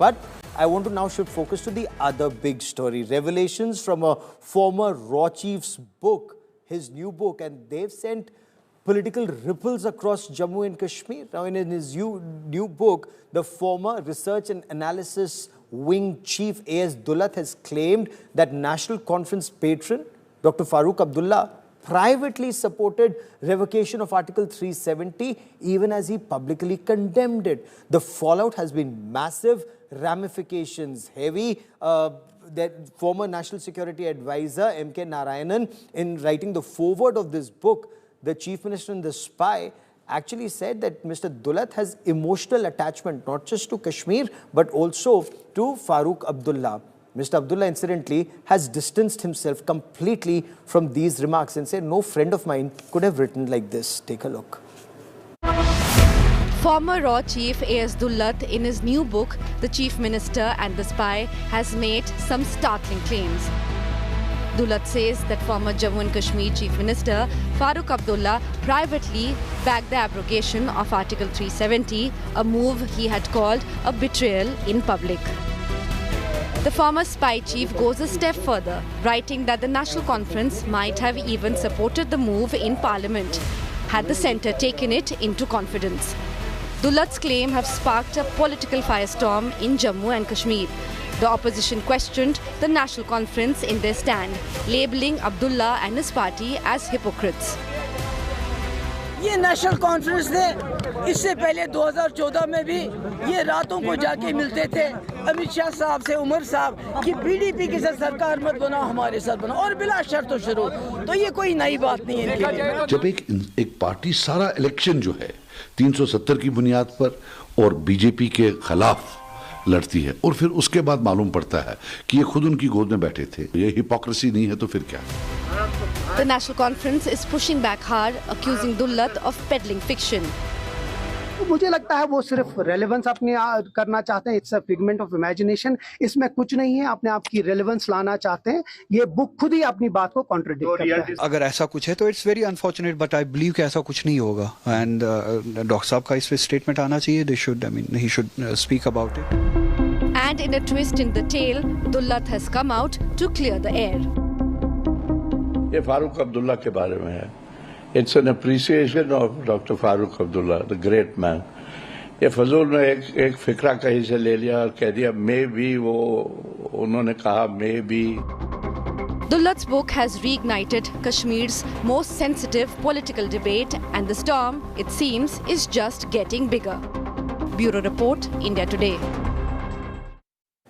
But I want to now shift focus to the other big story. Revelations from a former Raw Chief's book, his new book, and they've sent political ripples across Jammu and Kashmir. Now, in his new book, the former Research and Analysis Wing Chief A.S. Dulat has claimed that National Conference patron Dr. Farooq Abdullah privately supported revocation of Article 370, even as he publicly condemned it. The fallout has been massive, ramifications heavy. That former National Security Advisor M.K. Narayanan, in writing the foreword of this book, the Chief Minister and the spy, actually said that Mr. Dulat has emotional attachment not just to Kashmir but also to Farooq Abdullah. Mr. Abdullah, incidentally, has distanced himself completely from these remarks and said no friend of mine could have written like this. Take a look. Former Raw Chief A.S. Dulat, in his new book, The Chief Minister and the Spy, has made some startling claims. Dulat says that former Jammu and Kashmir Chief Minister Farooq Abdullah privately backed the abrogation of Article 370, a move he had called a betrayal in public. The former spy chief goes a step further, writing that the National Conference might have even supported the move in Parliament, had the centre taken it into confidence. Dulat's claim have sparked a political firestorm in Jammu and Kashmir. The opposition questioned the National Conference in their stand, labelling Abdullah and his party as hypocrites. ये national conference थे, इससे पहले 2014 में भी ये रातों को जाके मिलते थे अमित शाह साहब से, उमर साहब कि पीडीपी के साथ सरकार मत बनाओ, हमारे साथ बनाओ, और बिला शर्त शुरू। तो ये कोई नई बात नहीं है। जब एक पार्टी सारा इलेक्शन जो है 370 की बुनियाद पर और बीजेपी के खिलाफ लड़ती है और फिर उसके बाद मालूम पड़ता है कि ये खुद उनकी गोद में बैठे थे, ये हिपोक्रेसी नहीं है तो फिर क्या? The National Conference is pushing back hard, accusing Dulat of peddling fiction. मुझे लगता है वो सिर्फ रेलेवेंस अपने करना चाहते हैं। It's a figment of imagination, इसमें कुछ नहीं है, अपने आप की रेलेवेंस लाना चाहते हैं। ये बुक खुद ही अपनी बात को कॉन्ट्रडिक्ट करता है। अगर ऐसा कुछ है तो it's very unfortunate, but I believe कि ऐसा कुछ नहीं होगा। एंड डॉक्टर साहब का इस पे स्टेटमेंट आना चाहिए। They should, I mean he should speak about it. And in a twist in the tale, Dulat has come out to clear the air. ये फारूक अब्दुल्ला के बारे में है। It's an appreciation of Dr. Farooq Abdullah, the great man. ये फजूल ने एक फिक्रा कहीं से ले लिया और कह दिया मे बी, वो उन्होंने कहा may be. Dulat's book has reignited Kashmir's most sensitive political debate, and the storm, it seems, is just getting bigger. Bureau Report, India Today.